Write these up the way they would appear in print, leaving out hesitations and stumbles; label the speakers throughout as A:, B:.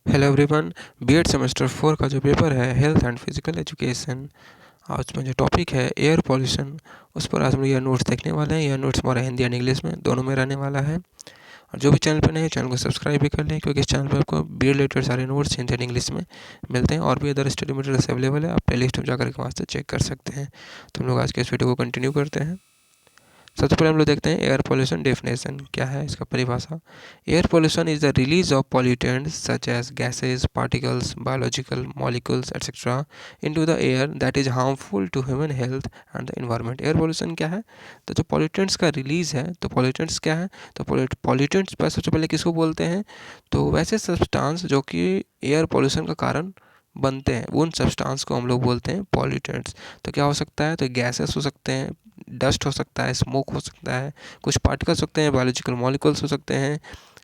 A: Hello everyone. BEd semester 4 का जो paper है हेल्थ एंड फिजिकल एजुकेशन, आज में जो टॉपिक है एयर पॉल्यूशन, उस पर आज हम यह नोट्स देखने वाले हैं। यह नोट्स हमारा हिंदी एंड इंग्लिश में दोनों में रहने वाला है। और जो भी चैनल पर नए हैं चैनल को सब्सक्राइब भी कर लें, क्योंकि इस चैनल पर आपको बीएड रिलेटेड सारे नोट्स हिंदी एंड इंग्लिश में मिलते हैं। और भी अदर स्टडी मटेरियल्स अवेलेबल है, आप प्ले लिस्ट में जाकर के वहाँ से चेक कर सकते हैं। तो हम लोग आज के इस वीडियो को कंटिन्यू करते हैं। सबसे पहले हम लोग देखते हैं एयर पोल्यूशन डेफिनेशन क्या है, इसका परिभाषा। Air pollution is the release of pollutants such as gases, particles, biological molecules etcetera into the air that is harmful to human health and the environment. Air pollution क्या है? तो जो pollutants का release है, तो पॉल्यूटेंट्स क्या है? तो पॉल्यूटेंट्स पर सबसे पहले किसको बोलते हैं? तो वैसे सब्सटेंस जो कि एयर पोल्यूशन का कारण बनते हैं, उन सब्सटेंस को हम लोग बोलते हैं पॉल्यूटेंट्स। तो क्या हो सकता है? तो गैसेस हो सकते हैं, डस्ट हो सकता है, स्मोक हो सकता है, कुछ पार्टिकल्स होते हैं, बायोलॉजिकल मॉलिक्यूल्स हो सकते हैं,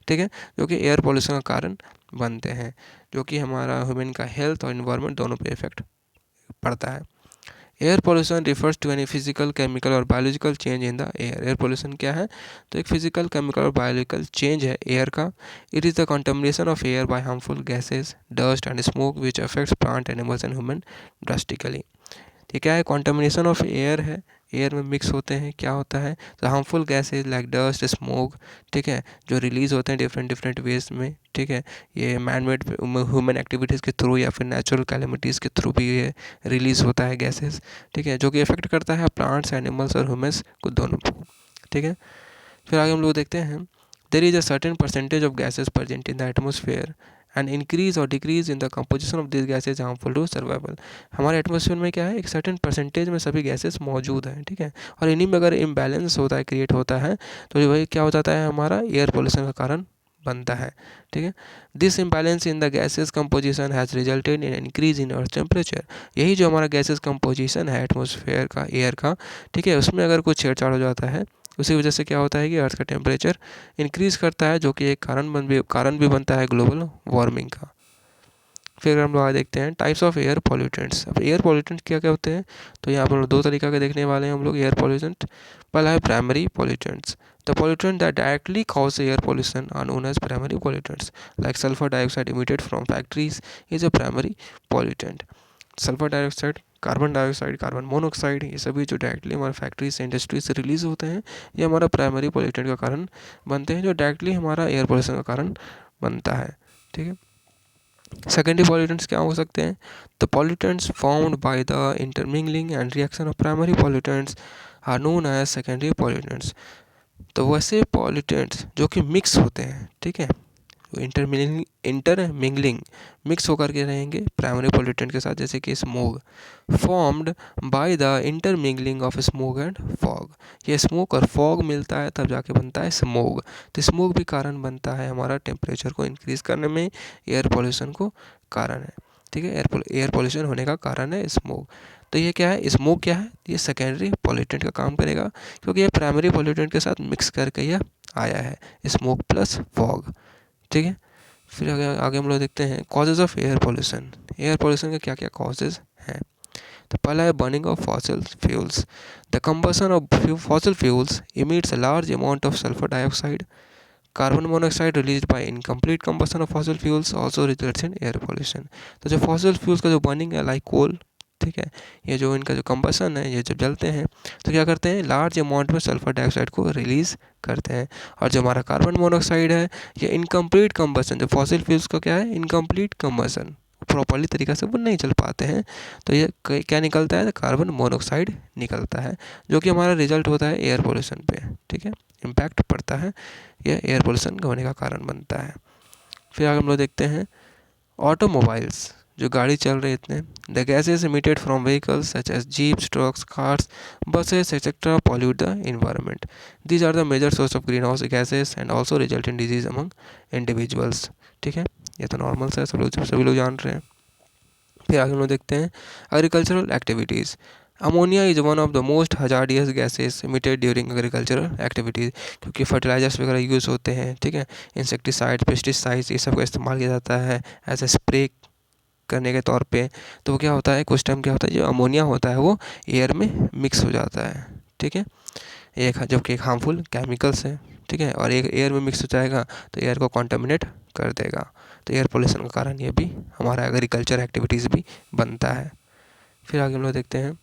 A: ठीक है, जो कि एयर पॉल्यूशन का कारण बनते हैं, जो कि हमारा ह्यूमन का हेल्थ और इन्वायरमेंट दोनों पे इफेक्ट पड़ता है। Air pollution refers to any physical, chemical और biological change in the air. Air pollution क्या है? तो एक फिजिकल, केमिकल और बायोलॉजिकल चेंज है एयर का। It is the contamination of air by harmful gases, dust and smoke which affects plant animals and human drastically. ये क्या है? कॉन्टामिनेशन ऑफ एयर है, एयर में मिक्स होते हैं, क्या होता है? तो harmful gases like dust, smoke, ठीक है, जो रिलीज होते हैं डिफरेंट डिफरेंट वेज में, ठीक है, ये मैन मेड ह्यूमन एक्टिविटीज़ के थ्रू या फिर नेचुरल कैलेमिटीज़ के थ्रू भी ये रिलीज होता है गैसेज, ठीक है, जो कि इफेक्ट करता है प्लांट्स, एनिमल्स और ह्यूमंस को दोनों को, ठीक है। फिर आगे हम लोग देखते हैं, there is a certain percentage of gases present in the atmosphere and increase और decrease in the composition of this gases harmful to survival. हमारे एटमोसफेयर में क्या है? एक सर्टेन परसेंटेज में सभी गैसेस मौजूद हैं, ठीक है, और इन्हीं में अगर इम्बैलेंस होता है, क्रिएट होता है, तो वही क्या हो जाता है? हमारा एयर पोल्यूशन का कारण बनता है, ठीक है। This imbalance in the gases composition has resulted in increase in earth temperature. यही जो हमारा गैसेज कंपोजिशन है एटमोसफेयर का, एयर का, ठीक है, उसमें अगर कुछ छेड़छाड़ हो जाता है, उसी वजह से क्या होता है कि अर्थ का टेम्परेचर इंक्रीज़ करता है, जो कि एक कारण भी बनता है ग्लोबल वार्मिंग का। फिर हम लोग आगे देखते हैं टाइप्स ऑफ एयर पॉल्यूटेंट्स। अब एयर पॉल्यूटेंट क्या क्या होते हैं? तो यहाँ पर दो तरीका के देखने वाले हैं हम लोग एयर पॉल्यूटेंट। पहला है primary pollutants. The pollutant that directly cause air pollution are known as primary pollutants, like sulphur dioxide emitted from factories is a primary pollutant. Sulphur dioxide, carbon dioxide, carbon monoxide, ये सभी जो directly हमारे factory से, industry से release होते हैं, ये हमारा प्राइमरी पॉल्यूटेंट का कारण बनते हैं, जो डायरेक्टली हमारा एयर पोल्यूशन का कारण बनता है, ठीक है। सेकेंडरी पॉल्यूटेंट्स क्या हो सकते हैं? The pollutants formed by the intermingling and reaction of primary pollutants are known as secondary pollutants. तो वैसे पॉल्यूटेंट्स जो कि मिक्स होते हैं, ठीक है, इंटरमिंगलिंग मिक्स होकर के रहेंगे प्राइमरी पोल्यूटेंट के साथ, जैसे कि smoke, formed by the intermingling of smoke and fog. ये स्मोक और फॉग मिलता है तब जाके बनता है स्मोक। तो स्मोक भी कारण बनता है हमारा टेम्परेचर को इंक्रीज़ करने में, एयर पोल्यूशन को कारण है, ठीक है, एयर पोल्यूशन होने का कारण है स्मोक। तो ये क्या है? स्मोक क्या है? ये सेकेंडरी पॉल्यूटेंट का काम करेगा, क्योंकि ये प्राइमरी पॉल्यूटेंट के साथ मिक्स करके यह आया है, स्मोक प्लस फॉग, ठीक है। फिर आगे आगे हम लोग देखते हैं causes of air pollution. Air pollution के क्या क्या कॉजेज़ हैं? तो पहला है burning of fossil fuels. The combustion of fossil fuels emits a large amount of sulphur dioxide, carbon monoxide release by incomplete combustion of fossil fuels also results in air pollution. तो जो fossil fuels का जो burning है, like कोल, ठीक है, ये जो इनका जो कंबशन है, ये जब जलते हैं तो क्या करते हैं? लार्ज अमाउंट में सल्फर डाइऑक्साइड को रिलीज़ करते हैं। और जो हमारा कार्बन मोनोऑक्साइड है, ये इनकम्प्लीट कंबशन, जो फॉसिल फ्यूल्स का क्या है? इनकम्प्लीट कंबशन, प्रॉपर्ली तरीक़ा से वो नहीं चल पाते हैं, तो ये क्या निकलता है? कार्बन मोनोऑक्साइड निकलता है, जो कि हमारा रिजल्ट होता है एयर पोल्यूशन पे, ठीक है, इम्पैक्ट पड़ता है, यह एयर पोल्यूशन होने का कारण बनता है। फिर आगे हम लोग देखते हैं ऑटोमोबाइल्स, जो गाड़ी चल रहे इतने, the gases emitted from vehicles such as jeeps, trucks, cars, buses etcetera pollute the environment. These are the major source of greenhouse gases and also result in disease among individuals, ठीक है, ये तो normal है, सभी लोग जान रहे हैं। फिर आगे हम लोग देखते हैं agricultural activities. Ammonia is one of the most hazardous gases emitted during agricultural activities, क्योंकि फर्टिलाइजर्स वगैरह यूज़ होते हैं, ठीक है, इंसेक्टिसाइड, पेस्टिसाइड्स, ये सब का इस्तेमाल किया जाता है एज ए स्प्रे करने के तौर पे। तो वो क्या होता है, कुछ टाइम क्या होता है, जो अमोनिया होता है वो एयर में मिक्स हो जाता है, ठीक है, एक जबकि एक हार्मफुल केमिकल्स है, ठीक है, और एक एयर में मिक्स हो जाएगा तो एयर को कॉन्टामिनेट कर देगा, तो एयर पोल्यूशन का कारण ये भी हमारा एग्रीकल्चर एक्टिविटीज़ भी बनता है। फिर आगे हम लोग देखते हैं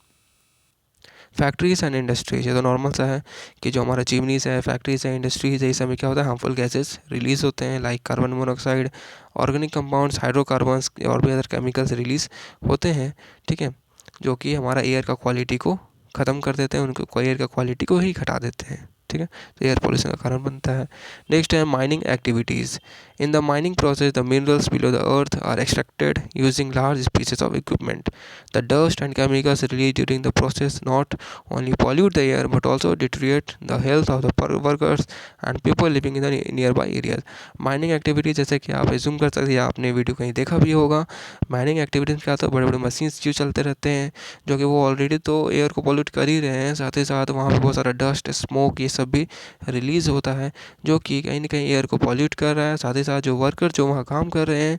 A: फैक्ट्रीज एंड इंडस्ट्रीज। ये तो नॉर्मल सा है कि जो हमारा चिमनीज है, फैक्ट्रीज है, इंडस्ट्रीज है, इस समय क्या होता है हार्मफुल गैसेस रिलीज़ होते हैं like carbon monoxide, organic compounds, hydrocarbons और भी अदर केमिकल्स रिलीज़ होते हैं, ठीक है, जो कि हमारा एयर का क्वालिटी को ख़त्म कर देते हैं, उनको एयर का क्वालिटी को ही घटा देते हैं, ठीक है, तो एयर पोल्यूशन का कारण बनता है। नेक्स्ट है mining activities. In the mining process the minerals below the earth are extracted using large pieces of equipment. The dust and chemicals release during the process not only pollute the air but also deteriorate the health of the workers and people living in the nearby areas। Mining activities जैसे कि आप assume कर सकते हैं, आपने video कहीं देखा भी होगा, माइनिंग एक्टिविटीज में क्या होता है बड़े बड़े मशीन्स जो चलते रहते हैं जो कि वो ऑलरेडी तो एयर को पोल्यूट कर ही रहे हैं, साथ ही साथ वहाँ पे बहुत सारा डस्ट स्मोक ये सब भी रिलीज़ होता है जो कि कहीं ना कहीं एयर को पॉल्यूट कर रहा है। साथ ही साथ जो वर्कर जो वहाँ काम कर रहे हैं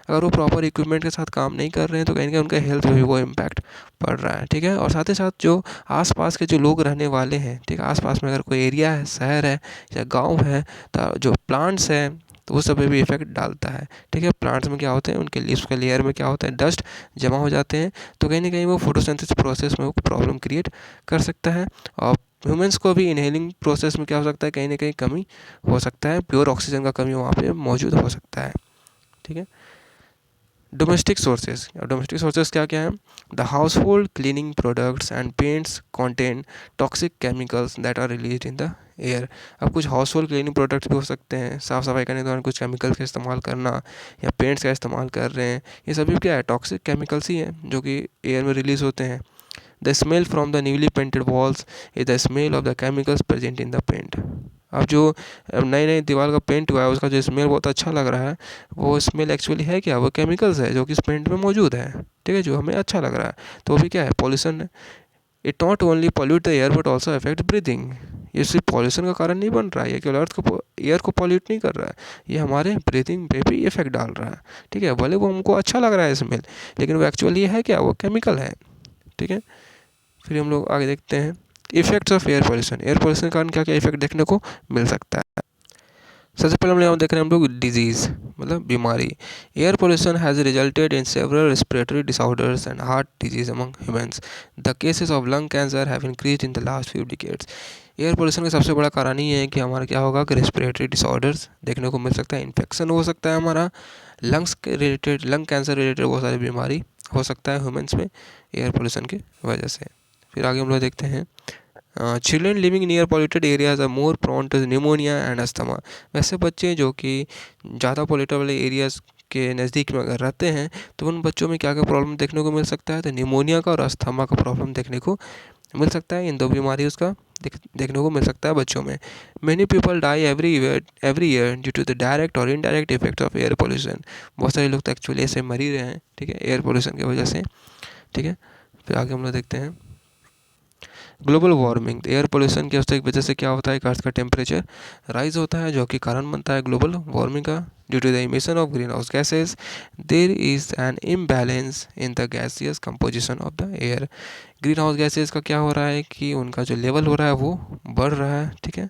A: अगर वो प्रॉपर इक्विपमेंट के साथ काम नहीं कर रहे हैं तो कहीं ना कहीं उनके हेल्थ पे भी वो इम्पैक्ट पड़ रहा है, ठीक है। और साथ ही साथ जो आसपास के जो लोग रहने वाले हैं, ठीक है, आसपास में अगर कोई एरिया है, शहर है या गांव है, तो जो प्लांट्स हैं तो वो सब पे भी इफेक्ट डालता है, ठीक है। प्लांट्स में क्या होते हैं उनके लीव्स के लेयर में क्या होता है डस्ट जमा हो जाते हैं, तो कहीं ना कहीं वो फोटोसिंथेसिस प्रोसेस में वो प्रॉब्लम क्रिएट कर सकता है। और ह्यूमंस को भी इनहेलिंग प्रोसेस में क्या हो सकता है कहीं ना कहीं कमी हो सकता है, प्योर ऑक्सीजन का कमी वहाँ पे मौजूद हो सकता है, ठीक है। डोमेस्टिक सोर्सेज, डोमेस्टिक सोर्सेज क्या क्या हैं? The household cleaning products and paints contain toxic chemicals that are release in the air. अब कुछ हाउस होल्ड क्लीनिंग प्रोडक्ट्स भी हो सकते हैं, साफ़ सफाई करने के दौरान कुछ केमिकल्स का इस्तेमाल करना या पेंट्स का इस्तेमाल कर रहे हैं, ये सभी क्या है टॉक्सिक केमिकल्स ही हैं जो कि एयर में रिलीज़ होते हैं। The smell from the newly painted walls is the smell of the chemicals present in the paint. अब जो नई नई दीवार का पेंट हुआ है उसका जो स्मेल बहुत अच्छा लग रहा है, वो स्मेल एक्चुअली है क्या, वो केमिकल्स है जो कि इस पेंट में मौजूद है, ठीक है, जो हमें अच्छा लग रहा है, तो वो भी क्या है पॉल्यूशन है। It not only pollute the air but also affect breathing. ये सिर्फ पॉल्यूशन का कारण नहीं बन रहा है, ये केवल अर्थ को एयर को पॉल्यूट नहीं कर रहा है, ये हमारे ब्रीदिंग पे भी इफेक्ट डाल रहा है, ठीक है। भले वो हमको अच्छा लग रहा है स्मेल, लेकिन वो एक्चुअली है क्या, वो केमिकल है, ठीक है। फिर हम लोग आगे देखते हैं effects of air pollution. Air pollution के कारण क्या क्या इफेक्ट देखने को मिल सकता है। सबसे पहले हम यहाँ देख रहे हैं हम लोग डिजीज़ मतलब बीमारी। Air pollution has resulted in several respiratory disorders and heart disease among humans. The cases of lung cancer have increased in the last few decades. Air pollution का सबसे बड़ा कारण ही है कि हमारा क्या होगा कि रेस्पिरेटरी डिसऑर्डर्स देखने को मिल सकता है, इन्फेक्शन हो सकता है हमारा, लंग्स के रिलेटेड लंग कैंसर रिलेटेड बहुत सारी बीमारी हो सकता है ह्यूमंस में एयर पोल्यूशन की वजह से। फिर आगे हम लोग देखते हैं children living near polluted areas are more prone to pneumonia and asthma. वैसे बच्चे जो कि ज़्यादा पॉल्यूटेड वाले एरियाज़ के नज़दीक में अगर रहते हैं तो उन बच्चों में क्या क्या प्रॉब्लम देखने को मिल सकता है, तो न्यूमोनिया का और अस्थमा का प्रॉब्लम देखने को मिल सकता है। इन दो बीमारी उसका देखने को मिल सकता है बच्चों में। Many people die every year due to the direct और indirect effect of air pollution. बहुत सारे लोग तो एक्चुअली ऐसे मर ही रहे हैं, ठीक है, एयर पोल्यूशन की वजह से, ठीक है। फिर आगे हम लोग देखते हैं ग्लोबल वार्मिंग। एयर पोल्यूशन की वजह से क्या होता है कि अर्थ का टेम्परेचर राइज होता है जो कि कारण बनता है ग्लोबल वार्मिंग का। Due to the emission of greenhouse gases there is an imbalance in the gaseous composition of the air. Greenhouse gases का क्या हो रहा है कि उनका जो लेवल हो रहा है वो बढ़ रहा है, ठीक है।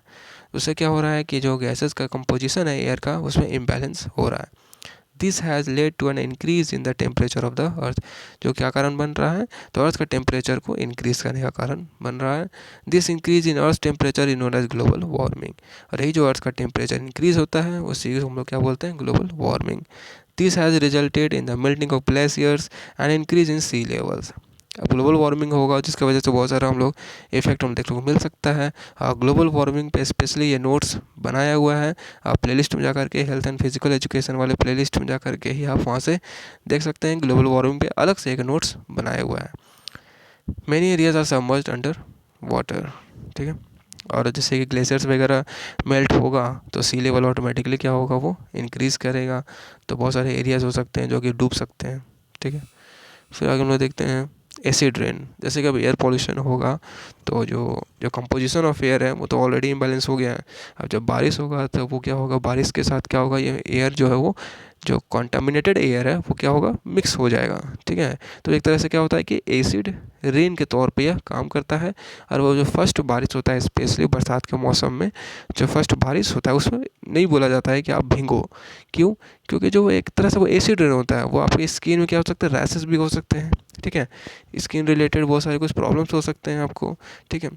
A: उससे क्या हो रहा है कि जो गैसेज का कंपोजिशन है एयर का उसमें इम्बैलेंस हो रहा है। This has led to an increase in the temperature of the earth. जो क्या कारण बन रहा है, तो अर्थ का टेम्परेचर को इंक्रीज करने का कारण बन रहा है। This increase in earth temperature is known as global warming. और यही जो अर्थ का टेम्परेचर इंक्रीज होता है उसी हम लोग क्या बोलते हैं global warming. This has resulted in the melting of glaciers and increase in sea levels. अब ग्लोबल वार्मिंग होगा जिसकी वजह से बहुत सारा हम लोग इफेक्ट हम देखने को मिल सकता है। ग्लोबल वार्मिंग पे स्पेशली ये नोट्स बनाया हुआ है, आप प्लेलिस्ट में जा कर के हेल्थ एंड फिजिकल एजुकेशन वाले प्लेलिस्ट में जा कर के ही आप वहाँ से देख सकते हैं। ग्लोबल वार्मिंग पे अलग से एक नोट्स बनाया हुआ है। Many areas are submerged under water, ठीक है। और जैसे कि ग्लेशियर्स वगैरह मेल्ट होगा तो सी लेवल ऑटोमेटिकली क्या होगा वो इंक्रीज़ करेगा, तो बहुत सारे एरियाज़ हो सकते हैं जो कि डूब सकते हैं, ठीक है। फिर आगे हम लोग देखते हैं एसिड रेन। जैसे कि अब एयर पॉल्यूशन होगा तो जो कंपोजिशन ऑफ एयर है वो तो ऑलरेडी इम्बैलेंस हो गया है। अब जब बारिश होगा तो वो क्या होगा, बारिश के साथ क्या होगा, ये एयर जो है वो जो कॉन्टामिनेटेड एयर है वो क्या होगा, मिक्स हो जाएगा, ठीक है। तो एक तरह से क्या होता है कि एसिड रेन के तौर पे यह काम करता है। और वो जो फर्स्ट बारिश होता है, स्पेशली बरसात के मौसम में जो फर्स्ट बारिश होता है उसमें नहीं बोला जाता है कि आप भीगो। क्यों? क्योंकि जो एक तरह से वो एसिड रेन होता है वो आपकी स्किन में क्या हो सकता है, रैशेस भी हो सकते हैं, ठीक है। स्किन रिलेटेड बहुत सारे कुछ प्रॉब्लम्स हो सकते हैं आपको, ठीक है।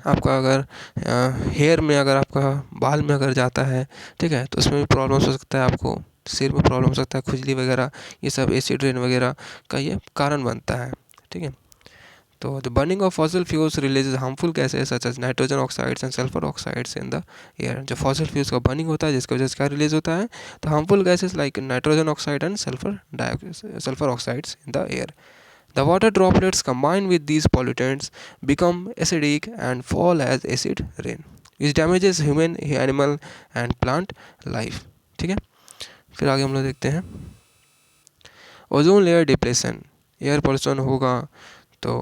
A: आपका अगर हेयर में, अगर आपका बाल में अगर जाता है, ठीक है, तो उसमें भी प्रॉब्लम्स हो सकता है आपको, सिर में प्रॉब्लम हो सकता है, खुजली वगैरह, ये सब एसिड रेन वगैरह का ये कारण बनता है, ठीक है। तो the burning of fossil fuels releases harmful gases such as nitrogen oxides and sulphur oxides in the air. जब फॉसिल फ्यूल्स का बर्निंग होता है जिसकी वजह से क्या रिलीज होता है, तो harmful gases like nitrogen oxide and sulphur oxides in the air. The water droplets combine with these pollutants become acidic and fall as acid rain, which damages human, animal and plant life, ठीक है। फिर आगे हम लोग देखते हैं ozone layer depression. Air pollution होगा तो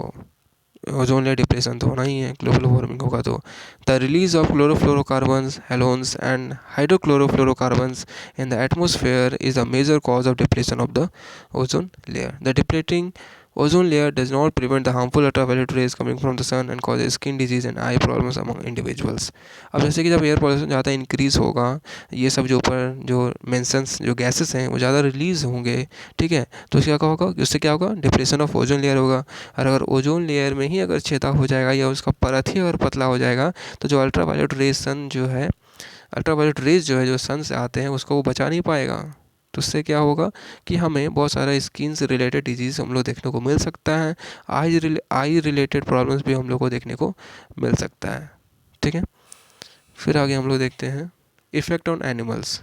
A: ओजोन लेयर डिप्रेशन तो होना ही है, ग्लोबल वार्मिंग होगा तो। The release of chlorofluorocarbons, halons and hydrochlorofluorocarbons in the atmosphere is a major cause of depression of the ozone layer. The depleting ozone layer does not prevent the harmful ultraviolet rays coming from the sun and causes skin disease and eye problems among individuals। अब जैसे कि जब air pollution ज़्यादा increase होगा, ये सब जो ऊपर जो मेंशंस जो गैसेस हैं वो ज़्यादा रिलीज़ होंगे, ठीक है, तो उससे क्या होगा, उससे क्या होगा, डिप्रेशन ऑफ ओजोन लेयर होगा। और अगर ओजोन लेयर में ही अगर छेदा हो जाएगा या उसका परत ही अगर पतला हो जाएगा, तो जो अल्ट्रावायलेट रेज सन जो है, अल्ट्रावायलेट रेज जो है जो सन से आते हैं उसको वो बचा नहीं पाएगा। तो उससे क्या होगा कि हमें बहुत सारा स्किन से रिलेटेड डिजीज़ हम लोग देखने को मिल सकता है। आई रिलेटेड प्रॉब्लम्स भी हम लोग को देखने को मिल सकता है, ठीक है। फिर आगे हम लोग देखते हैं effect on animals.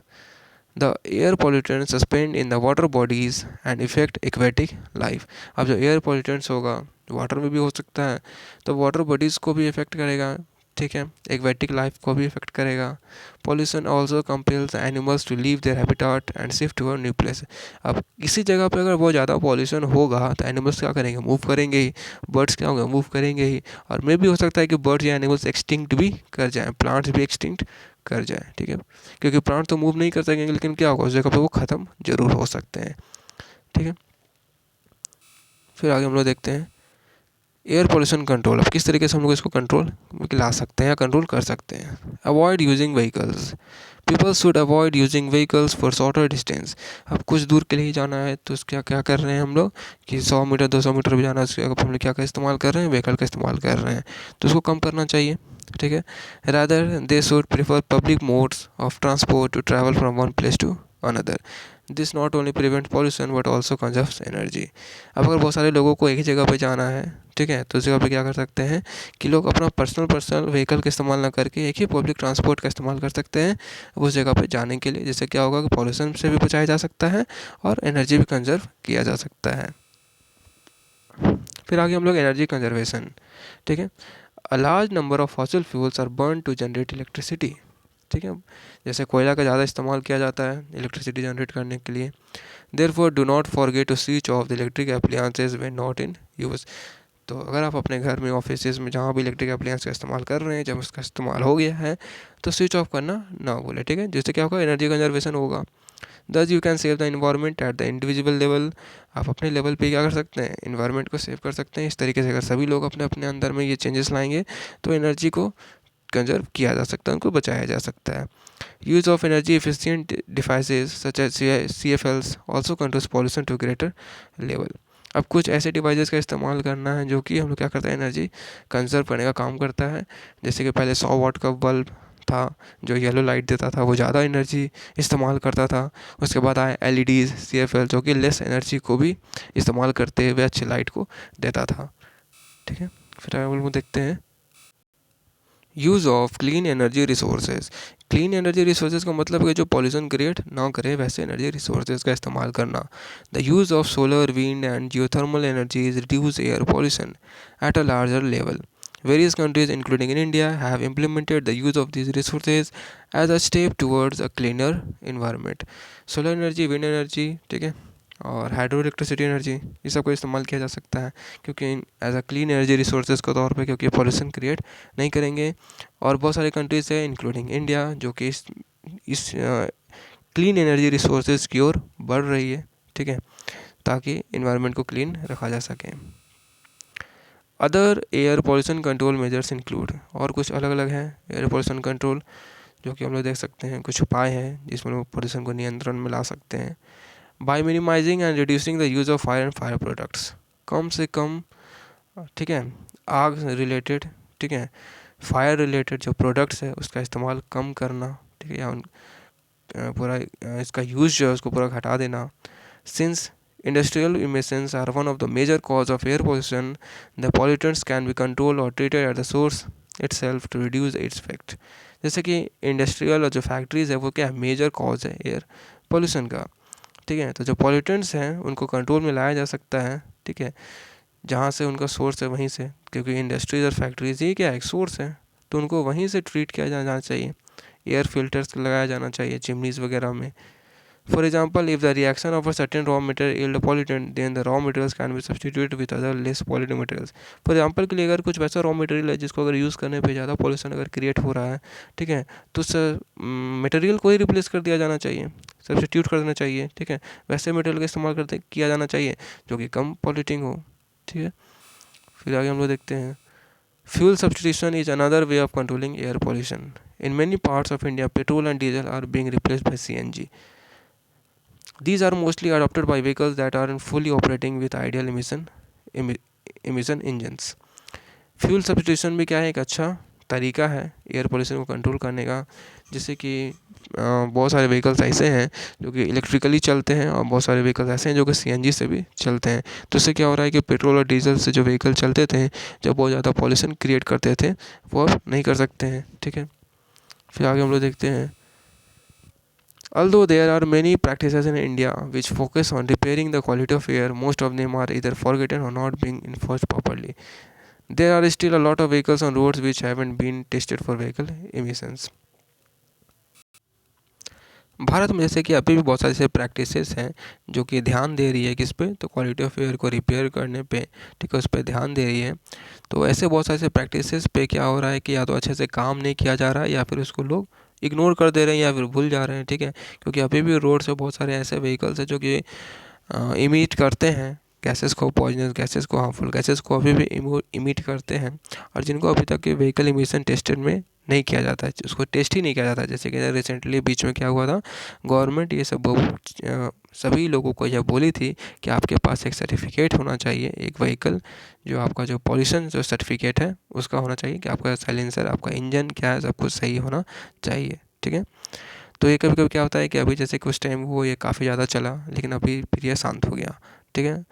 A: The air pollutants suspend in the water bodies and effect aquatic life. अब जो एयर पोल्यूटेंट्स होगा वाटर में भी हो सकता है, तो वाटर बॉडीज़ को भी इफेक्ट करेगा, ठीक है, एक्वेटिक लाइफ को भी इफेक्ट करेगा। Pollution also compels animals to leave their habitat and shift to a new place. अब किसी जगह पे अगर बहुत ज़्यादा पॉल्यूशन होगा तो एनिमल्स क्या करेंगे, मूव करेंगे ही। बर्ड्स क्या होंगे, मूव करेंगे ही। और मे भी हो सकता है कि बर्ड्स या एनिमल्स एक्सटिंक्ट भी कर जाएँ, प्लांट्स भी एक्सटिंक्ट कर जाए, ठीक है। क्योंकि प्लांट तो मूव नहीं कर सकेंगे, लेकिन क्या होगा उस जगह पे वो ख़त्म जरूर हो सकते हैं, ठीक है। फिर आगे हम लोग देखते हैं एयर पोल्यूशन कंट्रोल। अब किस तरीके से हम लोग इसको कंट्रोल ला सकते हैं या कंट्रोल कर सकते हैं। Avoid using vehicles. People should avoid using vehicles for shorter distance. अब कुछ दूर के लिए ही जाना है तो क्या क्या कर रहे हैं हम लोग कि 100 मीटर 200 मीटर भी जाना है, उसके हम लोग क्या का इस्तेमाल कर रहे हैं, व्हीकल का इस्तेमाल कर रहे हैं, तो उसको कम करना चाहिए, ठीक है। Rather they should prefer public modes of transport to travel from one place to another. This not only prevent pollution but also conserves energy. अब अगर बहुत सारे लोगों को एक ही जगह पे जाना है, ठीक है, तो उस जगह पे क्या कर सकते हैं कि लोग अपना पर्सनल व्हीकल का इस्तेमाल ना करके एक ही पब्लिक ट्रांसपोर्ट का इस्तेमाल कर सकते हैं उस जगह पे जाने के लिए। जिससे क्या होगा कि पॉल्यूशन से भी बचाया जा सकता है और एनर्जी भी कंजर्व किया जा सकता है। फिर आगे हम लोग एनर्जी कंजर्वेशन, ठीक है। A large number of fossil fuels are burn to generate electricity, ठीक है। जैसे कोयला का ज़्यादा इस्तेमाल किया जाता है इलेक्ट्रिसिटी जनरेट करने के लिए। Therefore do not forget to switch off the electric appliances when not in use. तो अगर आप अपने घर में, ऑफिसेज में, जहाँ भी इलेक्ट्रिक अप्लायंस का इस्तेमाल कर रहे हैं, जब उसका इस्तेमाल हो गया है तो स्विच ऑफ करना ना भूलें, ठीक है। जिससे क्या होगा, एनर्जी कंजर्वेशन होगा। दस you can save the environment at the individual level. आप अपने लेवल पे क्या कर सकते हैं, इन्वायरमेंट को सेव कर सकते हैं। इस तरीके से अगर सभी लोग अपने अपने अंदर में ये चेंजेस लाएंगे तो एनर्जी को कंजर्व किया जा सकता है, उनको बचाया जा सकता है। Use of energy efficient devices such as CFLs also controls pollution to greater level. अब कुछ ऐसे डिवाइसेस का इस्तेमाल करना है जो कि हम लोग क्या करते हैं, एनर्जी कंजर्व करने का काम करता है। जैसे कि पहले 100 वाट का बल्ब था जो येलो लाइट देता था, वो ज़्यादा एनर्जी इस्तेमाल करता था। उसके बाद आए LEDs CFL जो कि लेस एनर्जी को भी इस्तेमाल करते हुए अच्छी लाइट को देता था, ठीक है। फिर आगे हम लोग देखते हैं use of clean energy resources. Clean energy resources का मतलब है जो पॉल्यूशन क्रिएट ना करे वैसे एनर्जी रिसोर्सेज का इस्तेमाल करना। The use of solar, wind and geothermal energies reduce air pollution at a larger level. Various countries, including in India, have implemented the use of these resources as a step towards a cleaner environment. Solar energy, wind energy, ठीक है, और hydro electricity energy, ये सब का इस्तेमाल किया जा सकता है क्योंकि as a clean energy resources के तौर पे, क्योंकि पॉल्यूशन क्रिएट नहीं करेंगे। और बहुत सारी कंट्रीज़ है इंक्लूडिंग इंडिया जो कि इस क्लीन एनर्जी रिसोर्सेज की ओर बढ़ रही है, ठीक है, ताकि इन्वायरमेंट को क्लीन रखा जा सके। Other air pollution control measures include, और कुछ अलग अलग हैं एयर पॉल्यूशन कंट्रोल जो कि हम लोग देख सकते हैं, कुछ उपाय हैं जिसमें लोग प्रदूषण को नियंत्रण में ला सकते हैं। By minimising and reducing the use of fire and fire products, कम से कम, ठीक है, आग रिलेटेड, ठीक है, फायर रिलेटेड जो प्रोडक्ट्स है उसका इस्तेमाल कम करना, ठीक है, या पूरा इसका यूज़ जो है उसको पूरा घटा देना। Since industrial emissions are one of the major cause of air pollution, the pollutants can be controlled or treated at the source itself to reduce its effect। जैसे कि इंडस्ट्रियल और जो फैक्ट्रीज़ है वो क्या है, मेजर कॉज है air pollution का, ठीक है। तो जो पॉल्यूटेंट्स हैं उनको कंट्रोल में लाया जा सकता है, ठीक है, जहाँ से उनका सोर्स है वहीं से, क्योंकि इंडस्ट्रीज और फैक्ट्रीज ही क्या है, एक सोर्स है, तो उनको वहीं से ट्रीट किया जाना चाहिए। एयर फिल्टर्स लगाया जाना चाहिए चिमनीज़ वगैरह में। For example, if the reaction of a certain raw material yield a pollutant, then the raw materials can be substituted with other less polluting materials। For example के लिए अगर कुछ वैसा रॉ मटेरियल है जिसको अगर यूज़ करने पे ज़्यादा पॉल्यूशन अगर क्रिएट हो रहा है, ठीक है, तो उस मटेरियल को ही रिप्लेस कर दिया जाना चाहिए, सब्सटीट्यूट कर देना चाहिए, ठीक है, वैसे मटेरियल का इस्तेमाल करते किया जाना चाहिए जो कि कम पॉल्यूटिंग हो, ठीक है। फिर आगे हम लोग देखते हैं, fuel substitution is another way of controlling air pollution. In many parts of India petrol and diesel are being replaced by CNG। These are mostly adopted by vehicles that are fully operating with ideal emission engines। Fuel substitution भी क्या है, एक अच्छा तरीका है air pollution को control करने का, जैसे कि बहुत सारे व्हीकल्स ऐसे हैं जो कि इलेक्ट्रिकली चलते हैं और बहुत सारे व्हीकल्स ऐसे हैं जो कि CNG से भी चलते हैं। तो इससे क्या हो रहा है कि पेट्रोल और डीजल से जो व्हीकल चलते थे, जब बहुत ज़्यादा पॉल्यूशन क्रिएट करते थे, वो अब नहीं कर सकते हैं, ठीक है। फिर आगे हम लोग देखते हैं, although there are many practices in India which focus on repairing the quality of air, most of them are either forgotten or not being enforced properly। There are still a lot of vehicles on roads which haven't been tested for vehicle emissions। Bharat में जैसे कि अभी भी बहुत सारे ऐसे practices हैं जो कि ध्यान दे रही है किस पे, तो क्वालिटी ऑफ एयर को रिपेयर करने पे, ठीक है, उस पर ध्यान दे रही है। तो ऐसे बहुत सारे ऐसे प्रैक्टिसेस पे क्या हो रहा है कि या तो अच्छे से काम नहीं किया जा रहा है या फिर उसको लोग इग्नोर कर दे रहे हैं या फिर भूल जा रहे हैं, ठीक है, क्योंकि अभी भी रोड से बहुत सारे ऐसे व्हीकल्स हैं जो कि इमिट करते हैं गैसेस को, पॉइजनस गैसेस को, हार्मफुल गैसेस को अभी भी इमिट करते हैं, और जिनको अभी तक व्हीकल इमिशन टेस्टेड में नहीं किया जाता है, उसको टेस्ट ही नहीं किया जाता। जैसे कि रिसेंटली बीच में क्या हुआ था, गवर्नमेंट ये सब सभी लोगों को यह बोली थी कि आपके पास एक सर्टिफिकेट होना चाहिए, एक व्हीकल जो आपका जो पॉल्यूशन जो सर्टिफिकेट है उसका होना चाहिए, कि आपका साइलेंसर, आपका इंजन क्या है, सब कुछ सही होना चाहिए, ठीक है। तो ये कभी कभी क्या होता है कि अभी जैसे कुछ टाइम वो ये काफ़ी ज़्यादा चला, लेकिन अभी फिर ये शांत हो गया, ठीक है।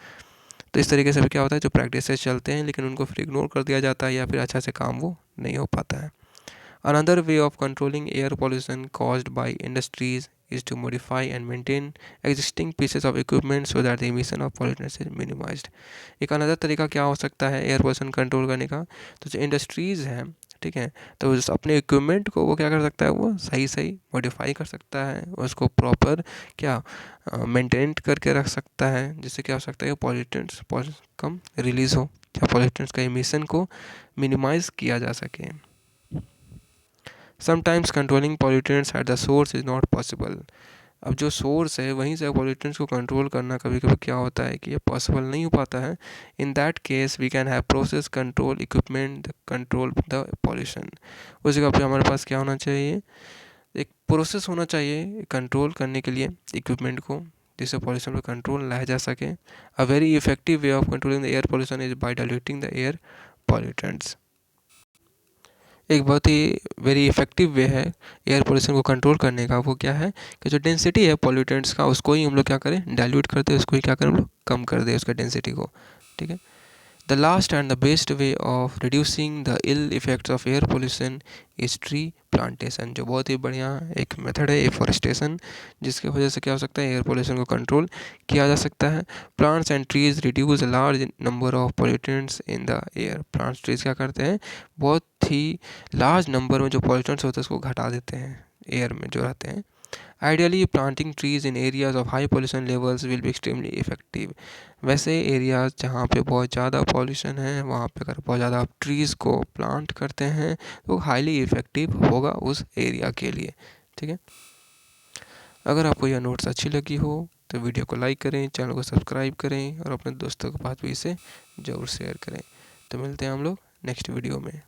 A: तो इस तरीके से भी क्या होता है, जो प्रैक्टिसेस चलते हैं लेकिन उनको फिर इग्नोर कर दिया जाता है या फिर अच्छा से काम वो नहीं हो पाता है। Another way of controlling air pollution caused by industries is to modify and maintain existing pieces of equipment so that the emission of pollutants is minimized। एक अनदर तरीका क्या हो सकता है एयर पोल्यूशन कंट्रोल करने का, तो जो इंडस्ट्रीज़ हैं, ठीक है, तो अपने इक्विपमेंट को वो क्या कर सकता है, वो सही सही मॉडिफाई कर सकता है, उसको प्रॉपर क्या मेंटेन करके रख सकता है, जिससे क्या हो सकता है कि पॉल्यूटेंट्स कम रिलीज़ हो या पॉल्यूटेंट्स का एमिशन को मिनिमाइज़ किया जा सके। Sometimes controlling pollutants at the source is not possible. अब जो सोर्स है वहीं से पॉल्यूटेंट्स को कंट्रोल करना कभी कभी क्या होता है कि ये पॉसिबल नहीं हो पाता है। In that case we can have process control equipment control the pollution. उस जगह पे हमारे पास क्या होना चाहिए, एक प्रोसेस होना चाहिए कंट्रोल करने के लिए इक्विपमेंट को, जिससे पॉल्यूशन पर कंट्रोल लाया जा सके। A very effective way of controlling the air pollution is by diluting the air pollutants. एक बहुत ही वेरी इफेक्टिव वे है एयर पोल्यूशन को कंट्रोल करने का, वो क्या है कि जो डेंसिटी है पॉल्यूटेंट्स का उसको ही हम लोग क्या करें, डाइल्यूट कर दें, उसको ही क्या करें हम लोग कम कर दें उसका डेंसिटी को, ठीक है। The last and the best way of reducing the ill effects of air pollution is tree plantation, जो बहुत ही बढ़िया एक मेथड है एफॉरेस्टेशन, जिसकी वजह से क्या हो सकता है एयर पोल्यूशन को कंट्रोल किया जा सकता है। Plants and trees reduce a large number of pollutants in the air. Plants trees क्या करते हैं, बहुत ही लार्ज नंबर में जो पोल्यूटेंट्स होते हैं उसको घटा देते हैं एयर में जो रहते हैं। Ideally planting trees in areas of high pollution levels will be extremely effective. वैसे एरियाज जहाँ पे बहुत ज़्यादा पॉल्यूशन है वहाँ पे अगर बहुत ज़्यादा आप ट्रीज़ को प्लांट करते हैं तो हाईली इफेक्टिव होगा उस एरिया के लिए, ठीक है। अगर आपको यह नोट्स अच्छी लगी हो तो वीडियो को लाइक करें, चैनल को सब्सक्राइब करें और अपने दोस्तों के पास भी इसे ज़रूर शेयर करें। तो मिलते हैं हम लोग नेक्स्ट वीडियो में।